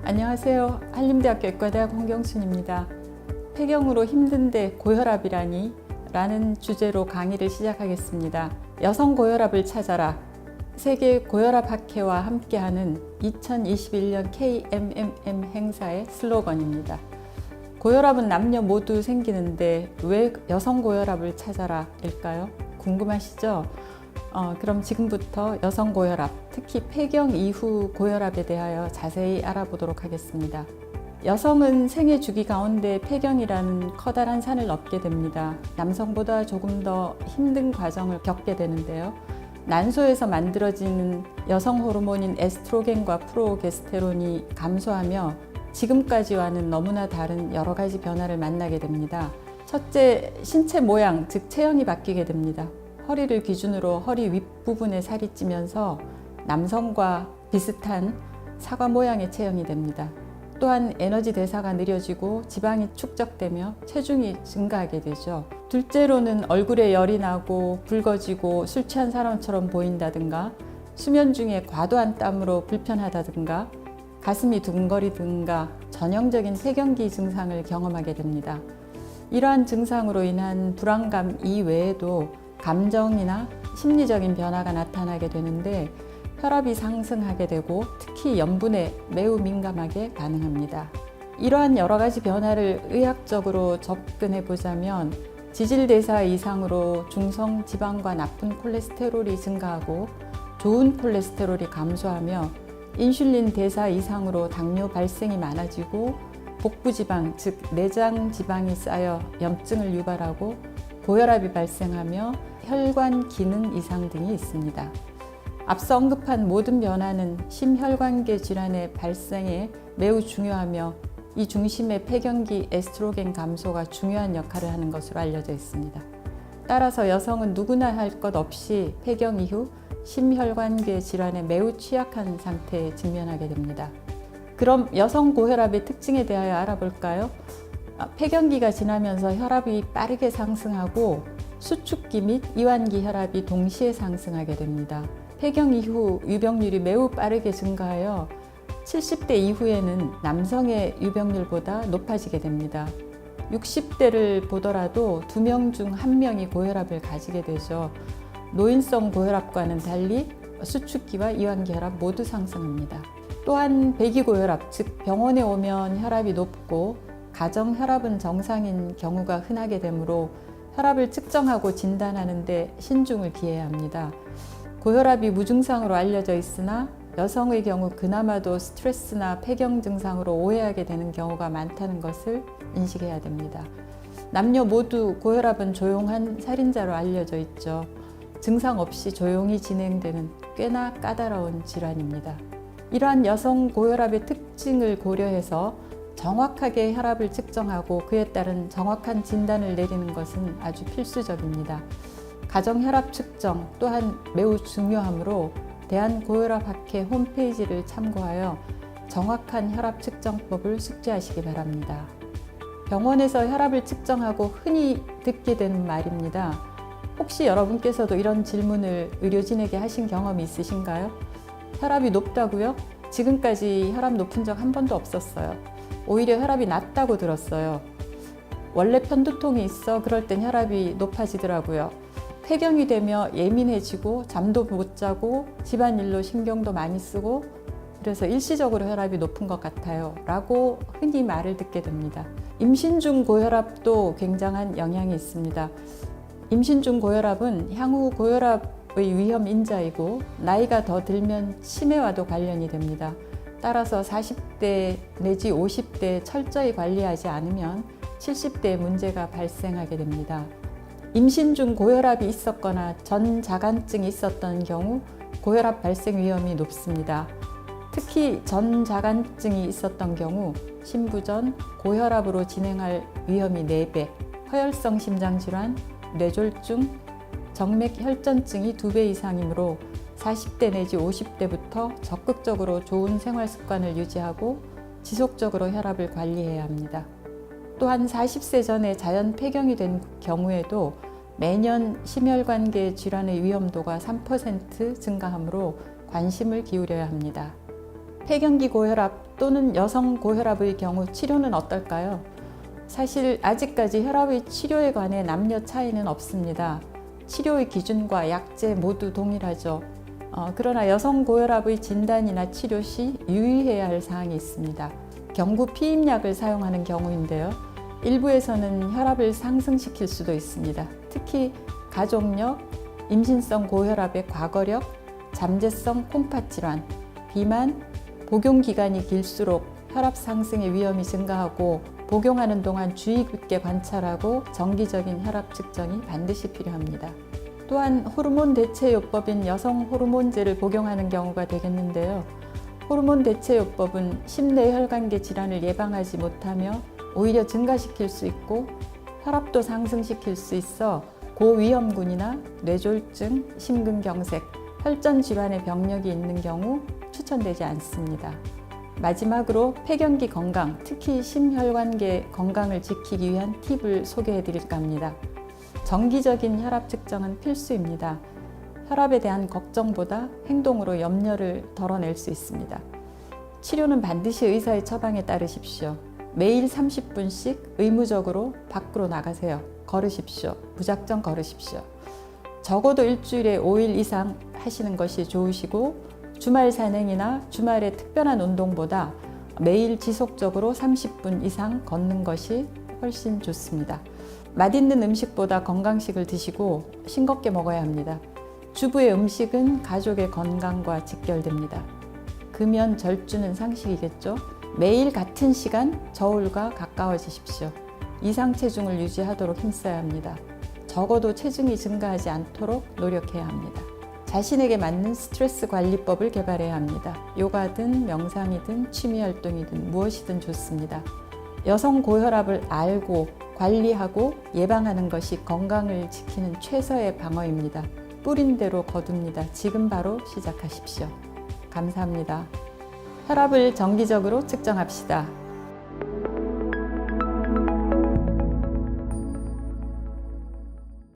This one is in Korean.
안녕하세요. 한림대학교 의과대학 홍경순입니다. 폐경으로 힘든데 고혈압이라니? 라는 주제로 강의를 시작하겠습니다. 여성 고혈압을 찾아라. 세계 고혈압 학회와 함께하는 2021년 KMMM 행사의 슬로건입니다. 고혈압은 남녀 모두 생기는데 왜 여성 고혈압을 찾아라 일까요? 궁금하시죠? 그럼 지금부터 여성 고혈압, 특히 폐경 이후 고혈압에 대하여 자세히 알아보도록 하겠습니다. 여성은 생애 주기 가운데 폐경이라는 커다란 산을 넘게 됩니다. 남성보다 조금 더 힘든 과정을 겪게 되는데요. 난소에서 만들어지는 여성 호르몬인 에스트로겐과 프로게스테론이 감소하며 지금까지와는 너무나 다른 여러 가지 변화를 만나게 됩니다. 첫째, 신체 모양, 즉 체형이 바뀌게 됩니다. 허리를 기준으로 허리 윗부분에 살이 찌면서 남성과 비슷한 사과 모양의 체형이 됩니다. 또한 에너지 대사가 느려지고 지방이 축적되며 체중이 증가하게 되죠. 둘째로는 얼굴에 열이 나고 붉어지고 술 취한 사람처럼 보인다든가, 수면 중에 과도한 땀으로 불편하다든가, 가슴이 두근거리든가 전형적인 폐경기 증상을 경험하게 됩니다. 이러한 증상으로 인한 불안감 이외에도 감정이나 심리적인 변화가 나타나게 되는데 혈압이 상승하게 되고 특히 염분에 매우 민감하게 반응합니다. 이러한 여러 가지 변화를 의학적으로 접근해 보자면 지질대사 이상으로 중성 지방과 나쁜 콜레스테롤이 증가하고 좋은 콜레스테롤이 감소하며 인슐린 대사 이상으로 당뇨 발생이 많아지고 복부지방, 즉 내장 지방이 쌓여 염증을 유발하고 고혈압이 발생하며 혈관 기능 이상 등이 있습니다. 앞서 언급한 모든 변화는 심혈관계 질환의 발생에 매우 중요하며 이 중심에 폐경기 에스트로겐 감소가 중요한 역할을 하는 것으로 알려져 있습니다. 따라서 여성은 누구나 할 것 없이 폐경 이후 심혈관계 질환에 매우 취약한 상태에 직면하게 됩니다. 그럼 여성 고혈압의 특징에 대하여 알아볼까요? 폐경기가 지나면서 혈압이 빠르게 상승하고 수축기 및 이완기 혈압이 동시에 상승하게 됩니다. 폐경 이후 유병률이 매우 빠르게 증가하여 70대 이후에는 남성의 유병률보다 높아지게 됩니다. 60대를 보더라도 2명 중 1명이 고혈압을 가지게 되죠. 노인성 고혈압과는 달리 수축기와 이완기 혈압 모두 상승합니다. 또한 배기고혈압, 즉 병원에 오면 혈압이 높고 가정 혈압은 정상인 경우가 흔하게 되므로 혈압을 측정하고 진단하는 데 신중을 기해야 합니다. 고혈압이 무증상으로 알려져 있으나 여성의 경우 그나마도 스트레스나 폐경 증상으로 오해하게 되는 경우가 많다는 것을 인식해야 됩니다. 남녀 모두 고혈압은 조용한 살인자로 알려져 있죠. 증상 없이 조용히 진행되는 꽤나 까다로운 질환입니다. 이러한 여성 고혈압의 특징을 고려해서 정확하게 혈압을 측정하고 그에 따른 정확한 진단을 내리는 것은 아주 필수적입니다. 가정 혈압 측정 또한 매우 중요하므로 대한고혈압학회 홈페이지를 참고하여 정확한 혈압 측정법을 숙지하시기 바랍니다. 병원에서 혈압을 측정하고 흔히 듣게 되는 말입니다. 혹시 여러분께서도 이런 질문을 의료진에게 하신 경험이 있으신가요? 혈압이 높다고요? 지금까지 혈압 높은 적 한 번도 없었어요. 오히려 혈압이 낮다고 들었어요. 원래 편두통이 있어 그럴 땐 혈압이 높아지더라고요. 폐경이 되며 예민해지고 잠도 못 자고 집안일로 신경도 많이 쓰고 그래서 일시적으로 혈압이 높은 것 같아요 라고 흔히 말을 듣게 됩니다. 임신 중 고혈압도 굉장한 영향이 있습니다. 임신 중 고혈압은 향후 고혈압의 위험 인자이고 나이가 더 들면 치매와도 관련이 됩니다. 따라서 40대 내지 50대 철저히 관리하지 않으면 70대에 문제가 발생하게 됩니다. 임신 중 고혈압이 있었거나 전자간증이 있었던 경우 고혈압 발생 위험이 높습니다. 특히 전자간증이 있었던 경우 신부전, 고혈압으로 진행할 위험이 4배, 허혈성 심장질환, 뇌졸중, 정맥혈전증이 2배 이상이므로 40대 내지 50대부터 적극적으로 좋은 생활 습관을 유지하고 지속적으로 혈압을 관리해야 합니다. 또한 40세 전에 자연 폐경이 된 경우에도 매년 심혈관계 질환의 위험도가 3% 증가하므로 관심을 기울여야 합니다. 폐경기 고혈압 또는 여성 고혈압의 경우 치료는 어떨까요? 사실 아직까지 혈압의 치료에 관해 남녀 차이는 없습니다. 치료의 기준과 약제 모두 동일하죠. 그러나 여성 고혈압의 진단이나 치료 시 유의해야 할 사항이 있습니다. 경구 피임약을 사용하는 경우인데요. 일부에서는 혈압을 상승시킬 수도 있습니다. 특히 가족력, 임신성 고혈압의 과거력, 잠재성 콩팥 질환, 비만, 복용 기간이 길수록 혈압 상승의 위험이 증가하고 복용하는 동안 주의 깊게 관찰하고 정기적인 혈압 측정이 반드시 필요합니다. 또한 호르몬 대체요법인 여성 호르몬제를 복용하는 경우가 되겠는데요. 호르몬 대체요법은 심내혈관계 질환을 예방하지 못하며 오히려 증가시킬 수 있고 혈압도 상승시킬 수 있어 고위험군이나 뇌졸중, 심근경색, 혈전 질환의 병력이 있는 경우 추천되지 않습니다. 마지막으로 폐경기 건강, 특히 심혈관계 건강을 지키기 위한 팁을 소개해 드릴까 합니다. 정기적인 혈압 측정은 필수입니다. 혈압에 대한 걱정보다 행동으로 염려를 덜어낼 수 있습니다. 치료는 반드시 의사의 처방에 따르십시오. 매일 30분씩 의무적으로 밖으로 나가세요. 걸으십시오. 무작정 걸으십시오. 적어도 일주일에 5일 이상 하시는 것이 좋으시고 주말 산행이나 주말의 특별한 운동보다 매일 지속적으로 30분 이상 걷는 것이 훨씬 좋습니다. 맛있는 음식보다 건강식을 드시고 싱겁게 먹어야 합니다. 주부의 음식은 가족의 건강과 직결됩니다. 금연 절주는 상식이겠죠? 매일 같은 시간 저울과 가까워지십시오. 이상 체중을 유지하도록 힘써야 합니다. 적어도 체중이 증가하지 않도록 노력해야 합니다. 자신에게 맞는 스트레스 관리법을 개발해야 합니다. 요가든 명상이든 취미활동이든 무엇이든 좋습니다. 여성 고혈압을 알고 관리하고 예방하는 것이 건강을 지키는 최선의 방어입니다. 뿌린 대로 거둡니다. 지금 바로 시작하십시오. 감사합니다. 혈압을 정기적으로 측정합시다.